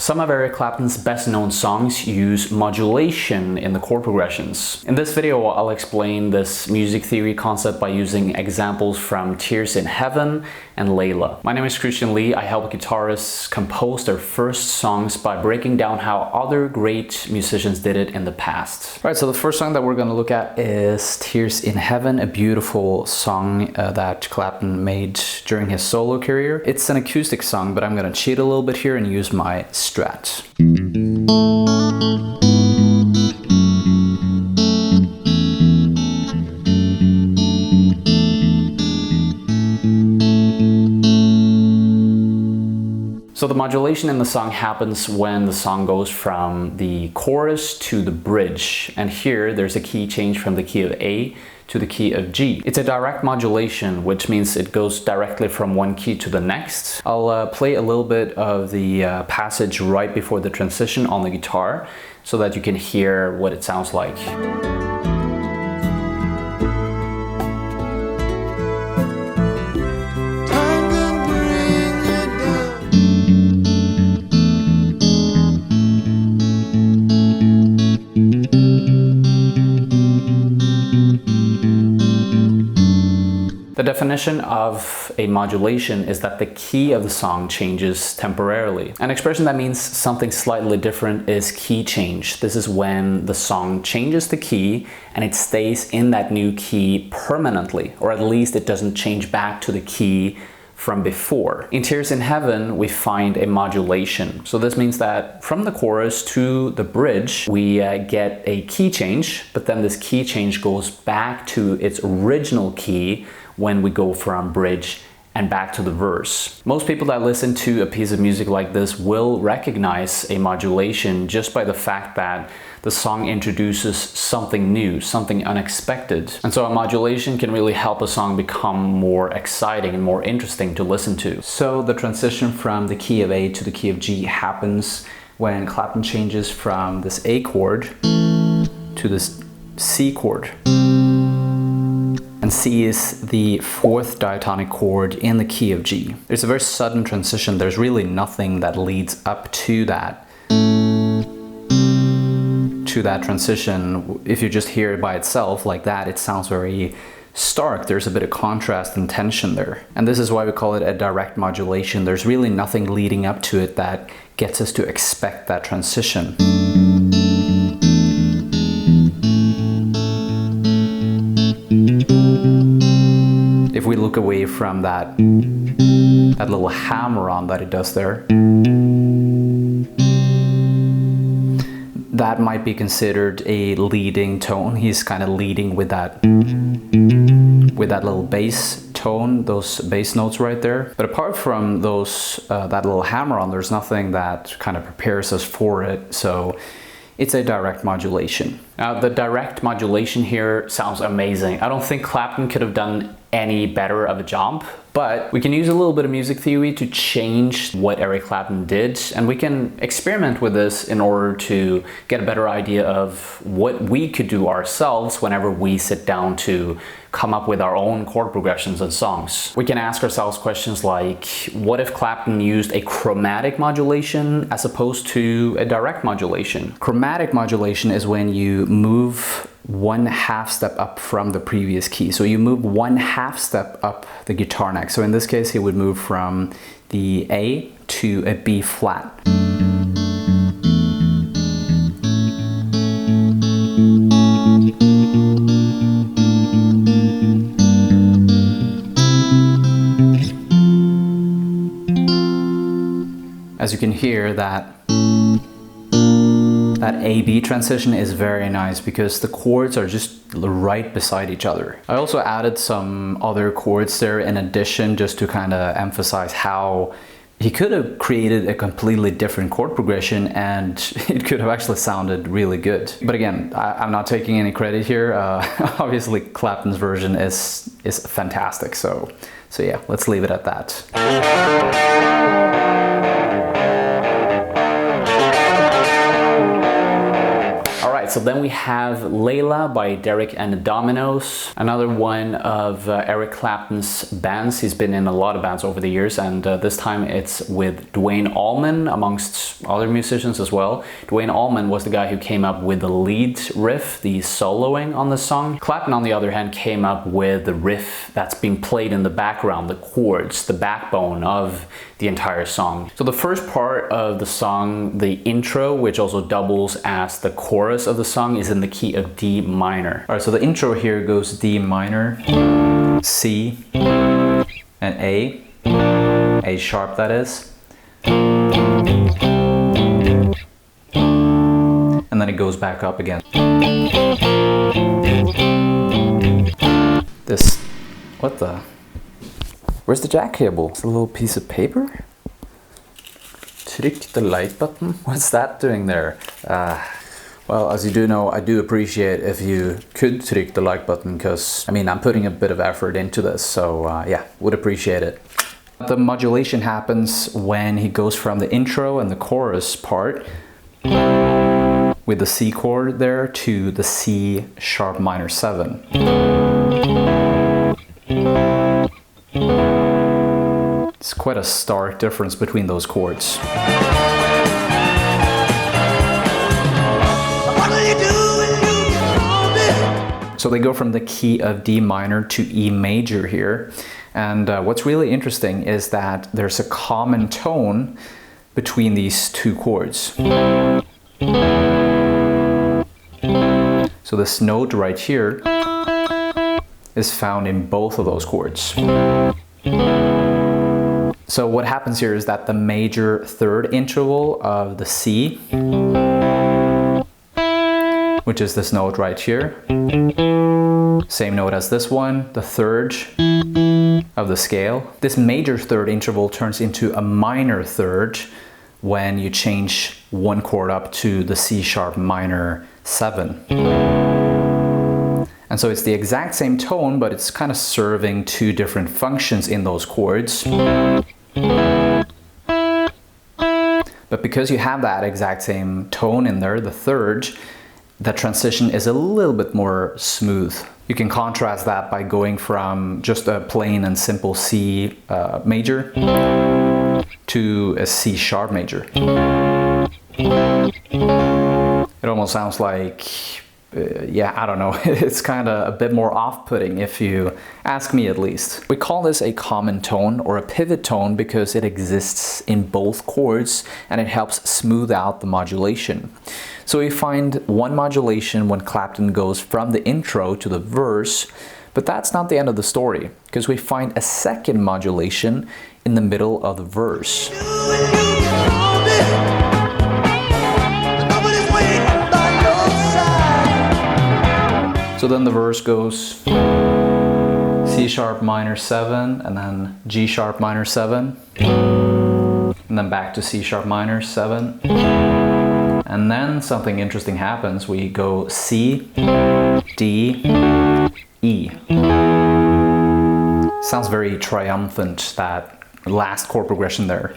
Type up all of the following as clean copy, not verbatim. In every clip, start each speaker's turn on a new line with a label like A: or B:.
A: Some of Eric Clapton's best known songs use modulation in the chord progressions. In this video, I'll explain this music theory concept by using examples from Tears in Heaven and Layla. My name is Christian Lee. I help guitarists compose their first songs by breaking down how other great musicians did it in the past. All right, so the first song that we're going to look at is Tears in Heaven, a beautiful song that Clapton made during his solo career. It's an acoustic song, but I'm going to cheat a little bit here and use my Strat. So the modulation in the song happens when the song goes from the chorus to the bridge. And here there's a key change from the key of A to the key of G. It's a direct modulation, which means it goes directly from one key to the next. I'll play a little bit of the passage right before the transition on the guitar so that you can hear what it sounds like. The definition of a modulation is that the key of the song changes temporarily. An expression that means something slightly different is key change. This is when the song changes the key and it stays in that new key permanently, or at least it doesn't change back to the key from before. In Tears in Heaven, we find a modulation. So this means that from the chorus to the bridge, we get a key change, but then this key change goes back to its original key when we go from bridge and back to the verse. Most people that listen to a piece of music like this will recognize a modulation just by the fact that the song introduces something new, something unexpected. And so a modulation can really help a song become more exciting and more interesting to listen to. So the transition from the key of A to the key of G happens when Clapton changes from this A chord to this C chord. And C is the fourth diatonic chord in the key of G. There's a very sudden transition. There's really nothing that leads up to that transition. If you just hear it by itself like that, it sounds very stark. There's a bit of contrast and tension there. And this is why we call it a direct modulation. There's really nothing leading up to it that gets us to expect that transition. If we look away from that little hammer-on that it does there, that might be considered a leading tone. He's kind of leading with that little bass tone, those bass notes right there. But apart from those, that little hammer-on, there's nothing that kind of prepares us for it. So it's a direct modulation. Now, the direct modulation here sounds amazing. I don't think Clapton could have done any better of a job, but we can use a little bit of music theory to change what Eric Clapton did, and we can experiment with this in order to get a better idea of what we could do ourselves whenever we sit down to come up with our own chord progressions and songs. We can ask ourselves questions like, what if Clapton used a chromatic modulation as opposed to a direct modulation? Chromatic modulation is when you move one half step up from the previous key. So you move one half step up the guitar neck. So in this case, he would move from the A to a B flat. As you can hear, that A-B transition is very nice because the chords are just right beside each other. I also added some other chords there in addition, just to kind of emphasize how he could have created a completely different chord progression and it could have actually sounded really good. But again, I'm not taking any credit here. Obviously, Clapton's version is fantastic. So yeah, let's leave it at that. So so then we have Layla by Derek and the Dominoes, another one of Eric Clapton's bands. He's been in a lot of bands over the years, and this time it's with Duane Allman, amongst other musicians as well. Duane Allman was the guy who came up with the lead riff, the soloing on the song. Clapton, on the other hand, came up with the riff that's being played in the background, the chords, the backbone of the entire song. So the first part of the song, the intro, which also doubles as the chorus of the song, is in the key of D minor. All right, so the intro here goes D minor, C, and A sharp that is. And then it goes back up again. This, what the? Where's the jack cable? It's a little piece of paper? Tryck the like button? What's that doing there? Well, as you do know, I do appreciate if you could tryck the like button, because, I mean, I'm putting a bit of effort into this, so yeah, would appreciate it. The modulation happens when he goes from the intro and the chorus part with the C chord there to the C sharp minor 7. It's quite a stark difference between those chords. So they go from the key of D minor to E major here. And what's really interesting is that there's a common tone between these two chords. So this note right here is found in both of those chords. So what happens here is that the major third interval of the C, which is this note right here, same note as this one, the third of the scale. This major third interval turns into a minor third when you change one chord up to the C sharp minor 7. And so it's the exact same tone, but it's kind of serving two different functions in those chords. But because you have that exact same tone in there, the third, the transition is a little bit more smooth. You can contrast that by going from just a plain and simple C major to a C sharp major. It almost sounds like, yeah, I don't know, it's kind of a bit more off-putting if you ask me at least. We call this a common tone or a pivot tone because it exists in both chords and it helps smooth out the modulation. So we find one modulation when Clapton goes from the intro to the verse, but that's not the end of the story, because we find a second modulation in the middle of the verse. So then the verse goes C sharp minor 7, and then G sharp minor 7, and then back to C sharp minor 7. And then something interesting happens. We go C, D, E. Sounds very triumphant, that last chord progression there.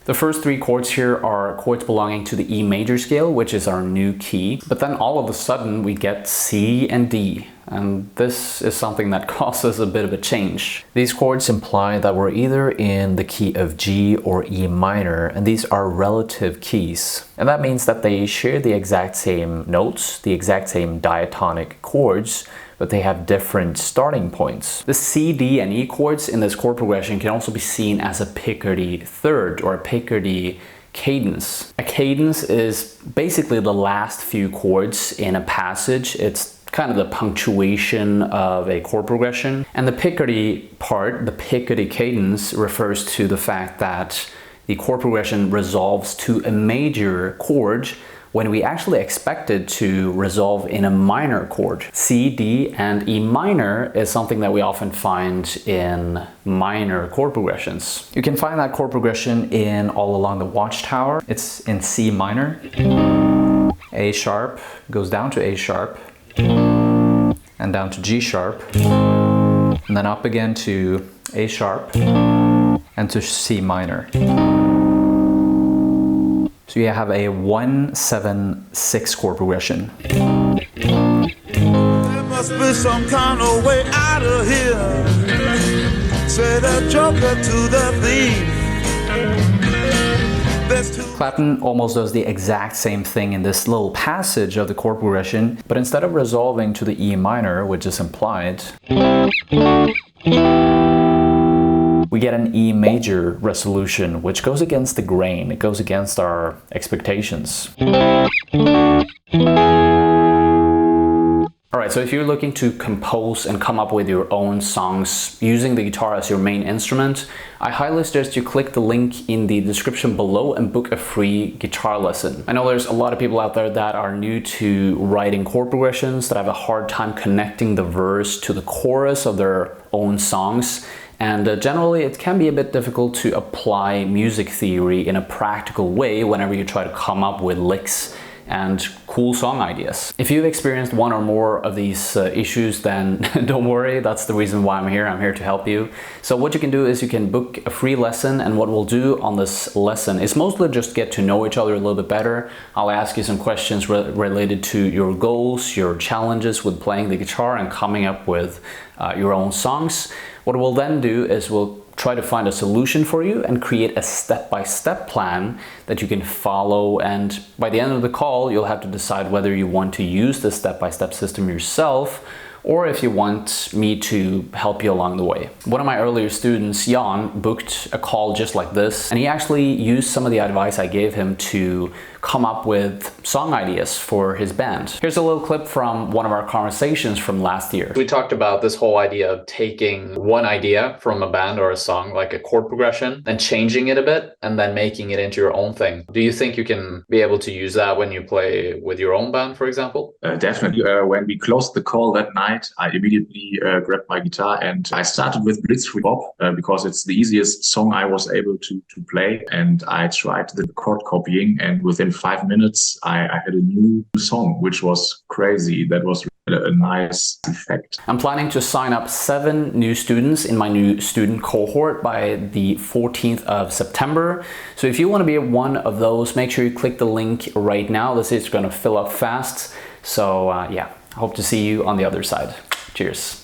A: The first three chords here are chords belonging to the E major scale, which is our new key. But then all of a sudden we get C and D. And this is something that causes a bit of a change. These chords imply that we're either in the key of G or E minor, and these are relative keys. And that means that they share the exact same notes, the exact same diatonic chords, but they have different starting points. The C, D, and E chords in this chord progression can also be seen as a Picardy third or a Picardy cadence. A cadence is basically the last few chords in a passage. It's kind of the punctuation of a chord progression. And the Picardy part, the Picardy cadence, refers to the fact that the chord progression resolves to a major chord when we actually expect it to resolve in a minor chord. C, D, and E minor is something that we often find in minor chord progressions. You can find that chord progression in All Along the Watchtower. It's in C minor. A sharp goes down to A sharp, and down to G sharp, and then up again to A sharp, and to C minor. So you have a 1-7-6 chord progression.
B: There must be some kind of way out of here. Say the joker to the thief.
A: Clapton almost does the exact same thing in this little passage of the chord progression, but instead of resolving to the E minor, which is implied, we get an E major resolution, which goes against the grain. It goes against our expectations. Alright, so if you're looking to compose and come up with your own songs using the guitar as your main instrument, I highly suggest you click the link in the description below and book a free guitar lesson. I know there's a lot of people out there that are new to writing chord progressions, that have a hard time connecting the verse to the chorus of their own songs. And generally, it can be a bit difficult to apply music theory in a practical way whenever you try to come up with licks and cool song ideas. If you've experienced one or more of these issues, then don't worry, that's the reason why I'm here. I'm here to help you. So what you can do is you can book a free lesson, and what we'll do on this lesson is mostly just get to know each other a little bit better. I'll ask you some questions related to your goals, your challenges with playing the guitar and coming up with your own songs. What we'll then do is we'll try to find a solution for you and create a step-by-step plan that you can follow, and by the end of the call you'll have to decide whether you want to use this step-by-step system yourself or if you want me to help you along the way. One of my earlier students, Jan, booked a call just like this, and he actually used some of the advice I gave him to come up with song ideas for his band. Here's a little clip from one of our conversations from last year. We talked about this whole idea of taking one idea from a band or a song, like a chord progression, and changing it a bit and then making it into your own thing. Do you think you can be able to use that when you play with your own band, for example?
C: Definitely. When we closed the call that night, I immediately grabbed my guitar and I started with Blitzkrieg Bop because it's the easiest song I was able to play, and I tried the chord copying, and within 5 minutes I had a new song, which was crazy. That was a nice effect.
A: I'm planning to sign up 7 new students in my new student cohort by the 14th of September. So if you want to be one of those, make sure you click the link right now. This is going to fill up fast. So yeah, I hope to see you on the other side. Cheers.